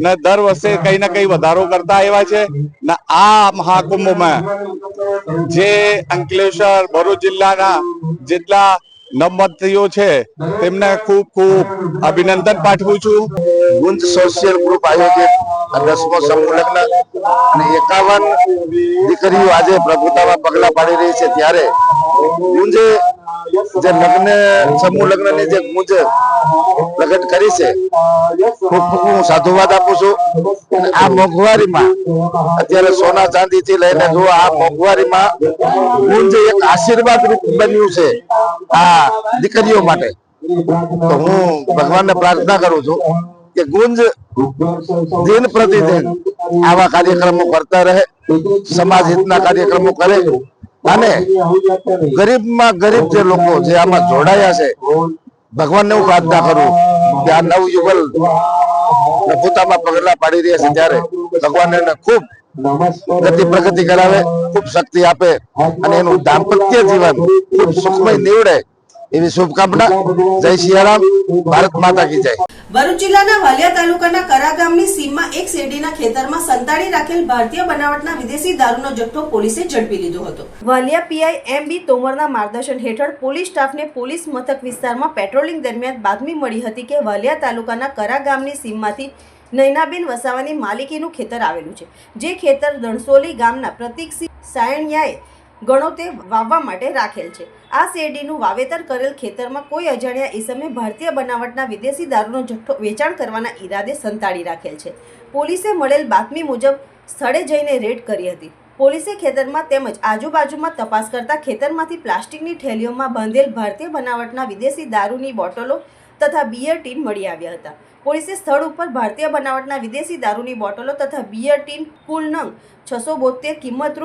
ને દર વર્ષે કઈ ને કઈ વધારો કરતા આવ્યા છે. ને આ મહાકુંભમાં જે અંકલેશ્વર ભરૂચ જિલ્લાના જેટલા નવમતીઓ છે તેમને ખૂબ ખૂબ અભિનંદન પાઠવું છું. ગુંજ સોશિયલ ગ્રુપ આયોજિત 10મો સમૂહ લગ્ન અને 51 દીકરીઓ આજે પ્રભુતામાં પગલા પાડી રહી છે, ત્યારે ગુંજે જે લગ્ન સમૂહ લગ્નની જે ગુંજ પ્રગટ કરી છે, ખૂબ ખૂબ હું સાધુવાદ આપું છું. આ મોંઘવારીમાં અત્યારે સોના ચાંદી થી લઈને જો આ મોંઘવારીમાં ગુંજ એક આશીર્વાદ રૂપ બન્યું છે આ દીકરીઓ માટે. તો હું ભગવાનને પ્રાર્થના કરું છું કે ગુંજ દિન પ્રતિદિન આવા કાર્યક્રમો કરતા રહે, સમાજ હિતના કાર્યક્રમો કરે અને ગરીબમાં ગરીબ જે લોકો જે આમાં જોડાયા છે, ભગવાનને હું પ્રાર્થના કરું કે આ નવયુગલ પોતામાં પગલા પાડી રહ્યા છે ત્યારે ભગવાન એને ખૂબ ગતિ પ્રગતિ કરાવે, ખૂબ શક્તિ આપે અને એનું દાંપત્ય જીવન ખૂબ સુખમય નીવડે એવી શુભકામના. જય સિયારામ. ભારત માતા કી જય. ભરૂચ જિલ્લાના વાલિયા તાલુકાના કરા ગામની સીમમાં એક શેરડીના ખેતરમાં સંતાડી રાખેલ ભારતીય બનાવટના વિદેશી દારૂનો જથ્થો પોલીસે ઝડપી લીધો હતો. વાલિયા પીઆઈ એમ.બી. તોમરના માર્ગદર્શન હેઠળ પોલીસ સ્ટાફને પોલીસ મથક વિસ્તારમાં પેટ્રોલિંગ દરમિયાન બાતમી મળી હતી કે વાલિયા તાલુકાના કરા ગામની સીમમાંથી નૈનાબેન વસાવાની માલિકીનું ખેતર આવેલું છે. જે ખેતર દણસોલી ગામના પ્રતિકસિંહ સાયણિયાએ ગણો તે વાવવા માટે રાખેલ છે. આ શેરડીનું વાવેતર કરેલ ખેતરમાં કોઈ અજાણ્યા ઈસમે ભારતીય બનાવટના વિદેશી દારૂનો જથ્થો વેચાણ કરવાના ઈરાદે સંતાડી રાખેલ છે. પોલીસે મળેલ બાતમી મુજબ સ્થળે જઈને રેડ કરી હતી. પોલીસે ખેતરમાં તેમજ આજુબાજુમાં તપાસ કરતા ખેતરમાંથી પ્લાસ્ટિકની થેલીઓમાં બાંધેલ ભારતીય બનાવટના વિદેશી દારૂની બોટલો તથા બિયર ટીન મળી આવ્યા હતા. પોલીસે સ્થળ ઉપર ભારતીય બનાવટના વિદેશી દારૂની બોટલો તથા બિયર ટીન કુલ નંગ 672 કિંમત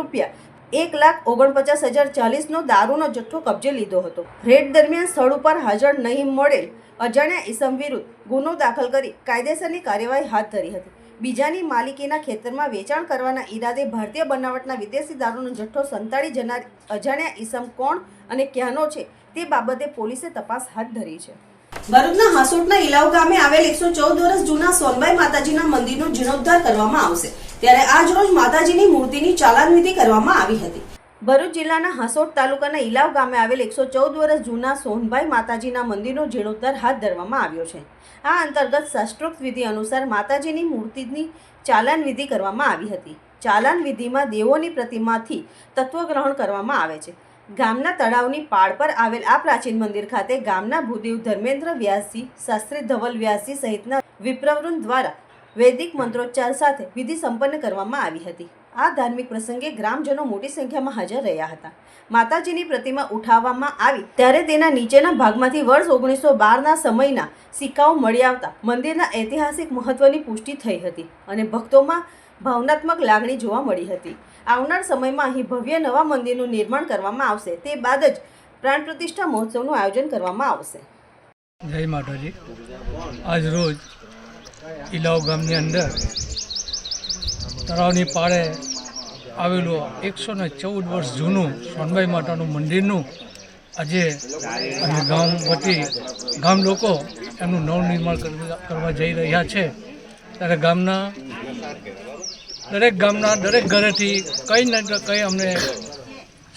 ₹1,49,040નો દારૂનો જથ્થો કબજે લીધો હતો. રેડ દરમિયાન સ્થળ ઉપર હાજર નહીં મળેલ અજાણ્યા ઈસમ વિરુદ્ધ ગુનો દાખલ કરી કાયદેસરની કાર્યવાહી હાથ ધરી હતી. બીજાની માલિકીના ખેતરમાં વેચાણ કરવાના ઈરાદે ભારતીય બનાવટના વિદેશી દારૂનો જથ્થો સંતાડી જનાર અજાણ્યા ઈસમ કોણ અને ક્યાંનો છે તે બાબતે પોલીસે તપાસ હાથ ધરી છે. ભરૂચના હાસોટના ઇલાવ ગામે આવેલ 114 વર્ષ જૂના સોનબાઈ માતાજીના મંદિરનો જીર્ણોદ્ધાર કરવામાં આવશે, ત્યારે આજ રોજ માતાજીની મૂર્તિની ચાલાન વિધિ કરવામાં આવી હતી. ભરૂચ જિલ્લાના હાસોટ તાલુકાના ઇલાવ ગામે આવેલ 114 વર્ષ જૂના સોનબાઈ માતાજીના મંદિરનો જીર્ણોદ્ધાર હાથ ધરવામાં આવ્યો છે. આ અંતર્ગત શાસ્ત્રોક્ત વિધિ અનુસાર માતાજીની મૂર્તિની ચાલાન વિધિ કરવામાં આવી હતી. ચાલાન વિધિમાં દેવોની પ્રતિમાથી તત્વગ્રહણ કરવામાં આવે છે. ગામના તળાવની પાળ પર આવેલ આ પ્રાચીન મંદિર ખાતે ગામના ભૂદેવ ધર્મેન્દ્ર વ્યાસજી, શાસ્ત્રી ધવલ વ્યાસજી સહિતના વિપ્રવૃંદ દ્વારા વૈદિક મંત્રોચ્ચાર સાથે વિધિ સંપન્ન કરવામાં આવી હતી. આ ધાર્મિક પ્રસંગે ગ્રામજનો મોટી સંખ્યામાં હાજર રહ્યા હતા. માતાજીની પ્રતિમા ઉઠાવવામાં આવી ત્યારે તેના નીચેના ભાગમાંથી વર્ષ 1912ના સમયના સિક્કાઓ મળી આવતા મંદિરના ઐતિહાસિક મહત્વની પુષ્ટિ થઈ હતી અને ભક્તોમાં ભાવનાત્મક લાગણી જોવા મળી હતી. આવનાર સમયમાં અહીં ભવ્ય નવા મંદિરનું નિર્માણ કરવામાં આવશે. તે બાદ જ પ્રાણ પ્રતિષ્ઠા મહોત્સવનું આયોજન કરવામાં આવશે. જય માતાજી. આજ રોજ ઇલાવ ગામની અંદર તળાવની પાળે આવેલું 114 વર્ષ જૂનું સોનબાઈ માતાનું મંદિરનું આજે અને ગામ વતી ગામ લોકો એમનું નવનિર્માણ કરવા જઈ રહ્યા છે. ત્યારે દરેક ઘરેથી કંઈ ને કંઈ અમને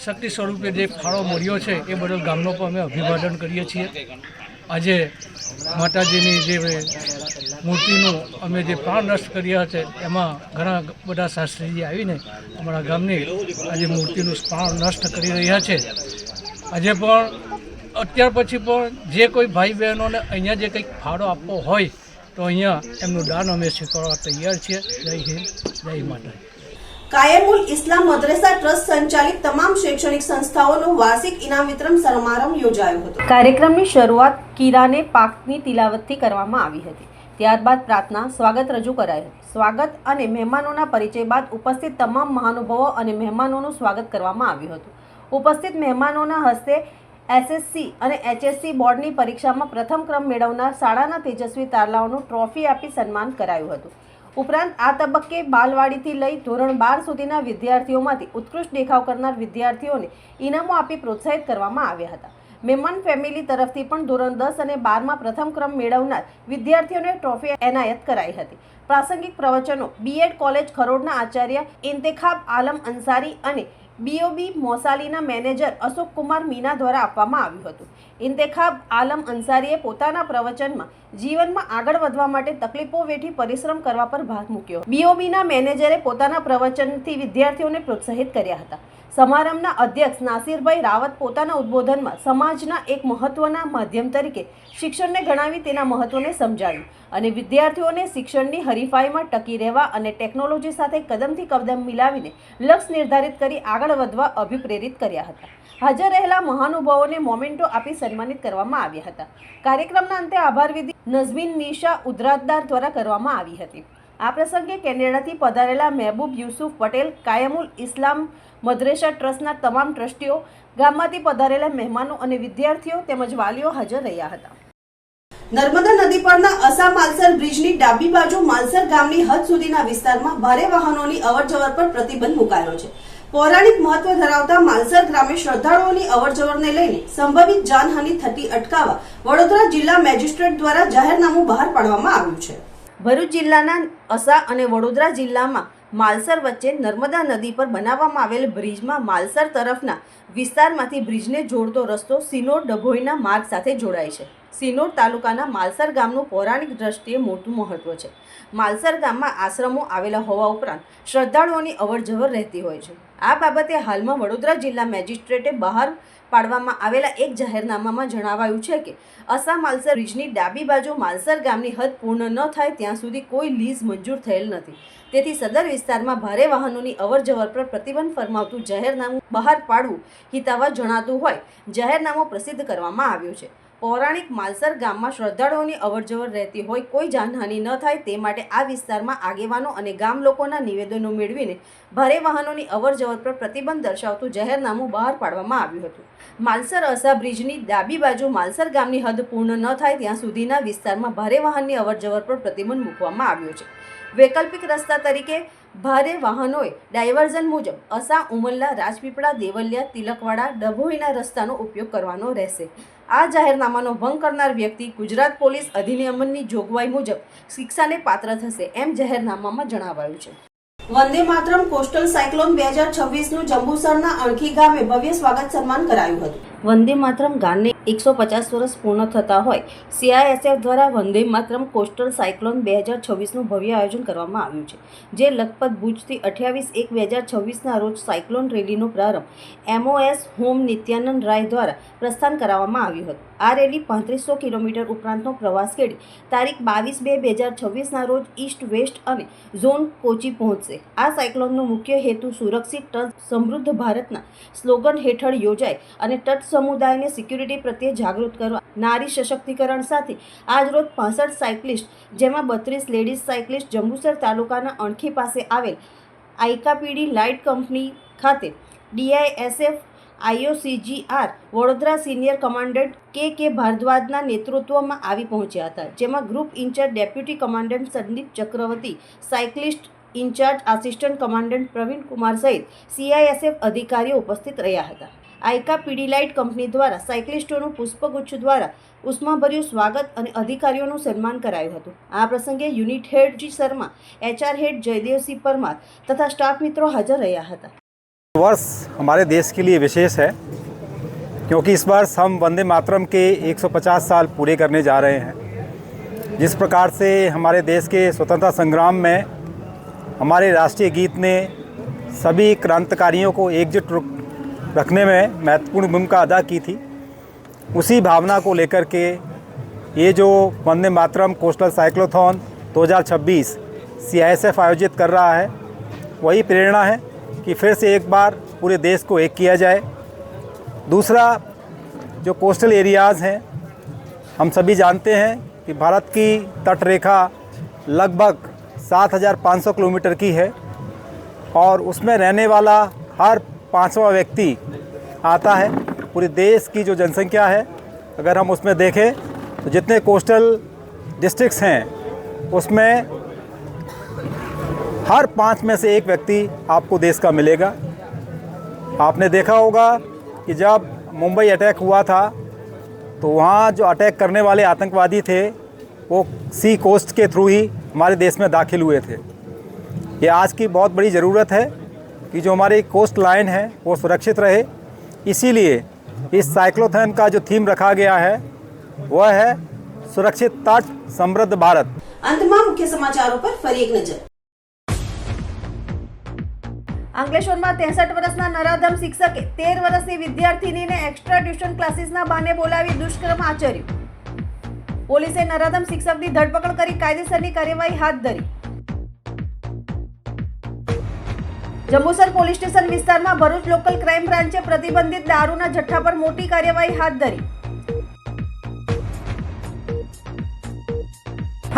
શક્તિ સ્વરૂપે જે ફાળો મળ્યો છે એ બદલ ગામનો પણ અમે અભિવાદન કરીએ છીએ. આજે માતાજીની જે મૂર્તિનું અમે જે પ્રાણ નષ્ટ કર્યા છે એમાં ઘણા બધા શાસ્ત્રીજી આવીને અમારા ગામની આજે મૂર્તિનું પ્રાણ નષ્ટ કરી રહ્યા છે. આજે પણ અત્યાર પછી પણ જે કોઈ ભાઈ બહેનોને અહીંયા જે કંઈક ફાળો આપવો હોય તો અહીંયા એમનું દાન અમે સ્વીકારવા તૈયાર છીએ. જય હિન્દ, જય માતાજી. કાયમુલ ઇસ્લામ મદ્રેસા ટ્રસ્ટ સંચાલિત તમામ શૈક્ષણિક સંસ્થાઓનો વાર્ષિક ઇનામ વિતરણ સમારંભ યોજાયો હતો. કાર્યક્રમની શરૂઆત કિરાને પાકની તિલાવતથી કરવામાં આવી હતી. ત્યારબાદ પ્રાર્થના, સ્વાગત રજૂ કરાઈ હતી. સ્વાગત અને મહેમાનોના પરિચય બાદ ઉપસ્થિત તમામ મહાનુભાવો અને મહેમાનોનું સ્વાગત કરવામાં આવ્યું હતું. ઉપસ્થિત મહેમાનોના હસ્તે એસએસસી અને એચએસસી બોર્ડની પરીક્ષામાં પ્રથમ ક્રમ મેળવનાર શાળાના તેજસ્વી તારલાઓનું ટ્રોફી આપી સન્માન કરાયું હતું. ઉપરાંત આ તબક્કે બાલવાડીથી લઈ ધોરણ 12 સુધીના વિદ્યાર્થીઓમાંથી ઉત્કૃષ્ટ દેખાવ કરનાર વિદ્યાર્થીઓને ઇનામો આપી પ્રોત્સાહિત કરવામાં આવ્યા હતા. મહેમાન ફેમિલી તરફથી પણ ધોરણ 10 અને 12માં પ્રથમ ક્રમ મેળવનાર વિદ્યાર્થીઓને ટ્રોફી એનાયત કરાઈ હતી. પ્રાસંગિક પ્રવચનો બીએડ કોલેજ ખરોડના આચાર્ય ઇન્તેખાબ આલમ અંસારી અને બીઓબી મોસાલીના મેનેજર અશોક કુમાર મીના દ્વારા આપવામાં આવ્યું હતું. ઇન્તેખાબ આલમ અંસારીએ પોતાના પ્રવચનમાં જીવનમાં આગળ વધવા માટે તકલીફો વેઠી પરિશ્રમ કરવા પર ભાર મૂક્યો. બીઓબીના મેનેજરે પોતાના પ્રવચનથી વિદ્યાર્થીઓને પ્રોત્સાહિત કર્યા હતા. સમારંભના અધ્યક્ષ નાસિરભાઈ રાવત પોતાના ઉદ્બોધનમાં સમાજના એક મહત્વના માધ્યમ તરીકે શિક્ષણને ગણાવી તેના મહત્વને સમજાવ્યું અને વિદ્યાર્થીઓને શિક્ષણની હરીફાઈમાં ટકી રહેવા અને ટેકનોલોજી સાથે કદમથી કદમ મિલાવીને લક્ષ્ય નિર્ધારિત કરી આગળ વધવા અભિપ્રેરિત કર્યા હતા. હાજર રહેલા મહાનુભાવોને મોમેન્ટો આપી સન્માનિત કરવામાં આવ્યા હતા. કાર્યક્રમના અંતે આભાર વિધિ નઝમીન નિશા ઉદ્રાતદાર દ્વારા કરવામાં આવી હતી. આ પ્રસંગે કેનેડાથી પધારેલા મહેબૂબ યુસુફ પટેલ, કાયમુલ ઇસ્લામ મદ્રેસા ટ્રસ્ટના તમામ ટ્રસ્ટીઓ, ગામમાંથી પધારેલા મહેમાનો અને વિદ્યાર્થીઓ તેમજ વાલીઓ હાજર રહ્યા હતા. નર્મદા નદી પરના અસા માલસર બ્રિજની ડાબી બાજુ માલસર ગામની હદ સુધીના વિસ્તારમાં ભારે વાહનોની અવરજવર પર પ્રતિબંધ મુકાયો છે. પૌરાણિક મહત્વ ધરાવતા માલસર ગ્રામે શ્રદ્ધાળુઓની અવરજવરને લઈને સંભવિત જાનહાનિ થતી અટકાવવા વડોદરા જિલ્લા મેજિસ્ટ્રેટ દ્વારા જાહેરનામું બહાર પાડવામાં આવ્યું છે. ભરૂચ જિલ્લાના અસા અને વડોદરા જિલ્લામાં માલસર વચ્ચે નર્મદા નદી પર બનાવવામાં આવેલ બ્રિજમાં માલસર તરફના વિસ્તારમાંથી બ્રિજને જોડતો રસ્તો સિનોર ડભોઈના માર્ગ સાથે જોડાય છે. સિનોર તાલુકાના માલસર ગામનું પૌરાણિક દ્રષ્ટિએ મોટું મહત્વ છે. માલસર ગામમાં આશ્રમો આવેલા હોવા ઉપરાંત શ્રદ્ધાળુઓની અવરજવર રહેતી હોય છે. આ બાબતે હાલમાં વડોદરા જિલ્લા મેજિસ્ટ્રેટે બહાર પાડવામાં આવેલા એક જાહેરનામામાં જણાવાયું છે કે અસા માલસર બ્રિજની ડાબી બાજુ માલસર ગામની હદ પૂર્ણ ન થાય ત્યાં સુધી કોઈ લીઝ મંજૂર થયેલ નથી. તેથી સદર વિસ્તારમાં ભારે વાહનોની અવરજવર પર પ્રતિબંધ ફરમાવતું જાહેરનામું બહાર પાડવું હિતાવહ જણાતું હોય જાહેરનામું પ્રસિદ્ધ કરવામાં આવ્યું છે. પૌરાણિક માલસર ગામમાં શ્રદ્ધાળુઓની અવરજવર રહેતી હોય કોઈ જાનહાનિ ન થાય તે માટે આ વિસ્તારમાં આગેવાનો અને ગામ લોકોના નિવેદનો મેળવીને ભારે વાહનોની અવરજવર પર પ્રતિબંધ દર્શાવતું જાહેરનામું બહાર પાડવામાં આવ્યું હતું. માલસર અસા બ્રિજની ડાબી બાજુ માલસર ગામની હદ પૂર્ણ ન થાય ત્યાં સુધીના વિસ્તારમાં ભારે વાહનની અવરજવર પર પ્રતિબંધ મૂકવામાં આવ્યો છે. વૈકલ્પિક રસ્તા તરીકે ભારે વાહનોએ ડાયવર્ઝન મુજબ અસા ઉમલ્લા રાજપીપળા દેવલિયા તિલકવાડા ડભોઈના રસ્તાનો ઉપયોગ કરવાનો રહેશે. આ જાહેરનામાનો ભંગ કરનાર વ્યક્તિ ગુજરાત પોલીસ અધિનિયમની જોગવાઈ મુજબ શિક્ષાને પાત્ર થશે એમ જાહેરનામામાં જણાવાયું છે. વંદે માતરમ કોસ્ટલ સાયક્લોન 2026નું જંબુસરના અણખી ગામે ભવ્ય સ્વાગત સન્માન કરાયું હતું. વંદે માતરમ ગાનને 150 વર્ષ પૂર્ણ થતા હોય CISF દ્વારા વંદે માતરમ કોસ્ટલ સાયક્લોન 2026નું ભવ્ય આયોજન કરવામાં આવ્યું છે. જે લખપત ભુજથી 28/1/2026ના રોજ સાયક્લોન રેલીનો પ્રારંભ MOS હોમ નિત્યાનંદ રાય દ્વારા પ્રસ્થાન કરાવવામાં આવ્યું હતું. આ રેલી 3500 કિલોમીટર ઉપરાંતનો પ્રવાસ ખેડી તારીખ 22/2/2026ના રોજ ઈસ્ટ વેસ્ટ અને ઝોન કોચી પહોંચશે. આ સાયક્લોનનો મુખ્ય હેતુ સુરક્ષિત તટ સમૃદ્ધ ભારતના સ્લોગન હેઠળ યોજાય અને તટ સમુદાયને સિક્યુરિટી પ્રત્યે જાગૃત કરવા નારી સશક્તિકરણ સાથે આજરોજ 65 સાયકલિસ્ટ જેમાં 32 લેડીઝ સાયકલિસ્ટ જંબુસર તાલુકાના અણખી પાસે આવેલ આઈકાપીડી લાઇટ કંપની ખાતે DISF IOCGR Vadodara senior commandant K ભારદ્વાજના નેતૃત્વમાં આવી પહોંચ્યા હતા. જેમાં group incharge deputy commandant Sandeep Chakraborty, cyclist incharge assistant commandant Praveen Kumar સહિત CISF અધિકારીઓ ઉપસ્થિત રહ્યા હતા. આઈકા પીડીલાઇટ કંપની દ્વારા સાયકલિસ્ટોનું પુષ્પગુચ્છ દ્વારા ઉષ્માભર્યું સ્વાગત અને અધિકારીઓનું સન્માન કરાયું હતું. આ પ્રસંગે યુનિટ હેડ જી શર્મા, HR હેડ જયદેवसिंह परमार तथा स्टाफ मित्रों हाजिर रहा था. वर्ष हमारे देश के लिए विशेष है क्योंकि इस वर्ष हम वंदे मातरम के 150 साल पूरे करने जा रहे हैं. जिस प्रकार से हमारे देश के स्वतंत्रता संग्राम में हमारे राष्ट्रीय गीत ने सभी क्रांतिकारियों को एकजुट रखने में महत्वपूर्ण भूमिका अदा की थी, उसी भावना को लेकर के ये जो Vande Mataram coastal cyclothon 2026 CISF आयोजित कर रहा है वही प्रेरणा है कि फिर से एक बार पूरे देश को एक किया जाए. दूसरा, जो कोस्टल एरियाज़ हैं, हम सभी जानते हैं कि भारत की तट रेखा लगभग 7,500 किलोमीटर की है और उसमें रहने वाला हर 5वां व्यक्ति आता है. पूरे देश की जो जनसंख्या है अगर हम उसमें देखें तो जितने कोस्टल डिस्ट्रिक्ट्स हैं उसमें हर 5 में से एक व्यक्ति आपको देश का मिलेगा. आपने देखा होगा कि जब मुंबई अटैक हुआ था तो वहाँ जो अटैक करने वाले आतंकवादी थे वो सी कोस्ट के थ्रू ही हमारे देश में दाखिल हुए थे. ये आज की बहुत बड़ी ज़रूरत है कि जो हमारी कोस्ट लाइन है वो सुरक्षित रहे. इसीलिए इस साइक्लोथॉन का जो थीम रखा गया है वह है सुरक्षित तट समृद्ध भारत. અંતમાં મુખ્ય સમાચારો પર ફરી એક નજર. અંકલેશ્વરમાં 63 વર્ષના નરાધમ શિક્ષકે 13 વર્ષની વિદ્યાર્થીનીને એક્સ્ટ્રા ટ્યુશન ક્લાસીસના બહાને બોલાવી દુષ્કર્મ આચર્યું. પોલીસે નરાધમ શિક્ષકની ધરપકડ કરી કાયદેસરની કાર્યવાહી હાથ ધરી. જંબુસર પોલીસ સ્ટેશન વિસ્તારમાં ભરૂચ લોકલ ક્રાઇમ બ્રાન્ચે પ્રતિબંધિત દારૂના જથ્થા પર મોટી કાર્યવાહી હાથ ધરી.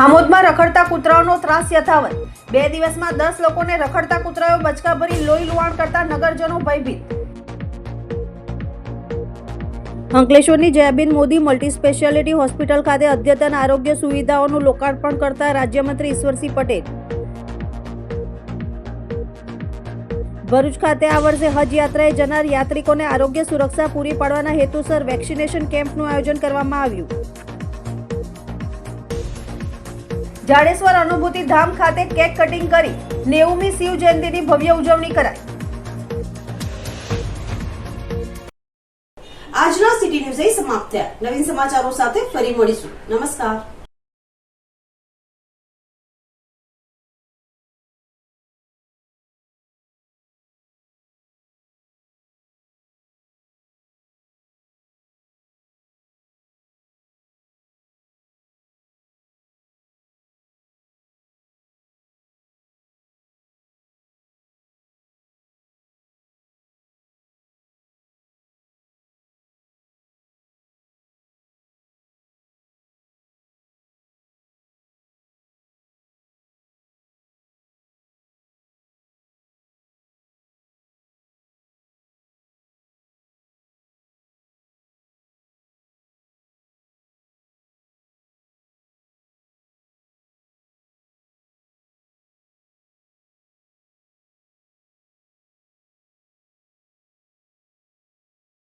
આમોદમાં રખડતા કૂતરાઓનો ત્રાસ યથાવત. 2 દિવસમાં 10 લોકોને રખડતા કૂતરાઓ બચકા ભરી લોહી લુહાણ કરતા નગરજનો ભયભીત. અંકલેશ્વરની Jayaben Modi multi speciality hospital ખાતે અદ્યતન આરોગ્ય સુવિધાઓનું લોકાર્પણ કરતા રાજ્યમંત્રી ઈશ્વરસિંહ પટેલ. ભરૂચ ખાતે આ વર્ષે હજ યાત્રાએ જનાર યાત્રિકોને આરોગ્ય સુરક્ષા પૂરી પાડવાના હેતુસર વેક્સિનેશન કેમ્પનું આયોજન કરવામાં આવ્યું. જાડેશ્વર અનુભૂતિ ધામ ખાતે કેક કટિંગ કરી 90મી શિવ જયંતિની ભવ્ય ઉજવણી કરાઈ. આજના સિટી ન્યૂઝ સમાપ્ત થયા. નવીન સમાચારો સાથે ફરી મળીશું. નમસ્કાર.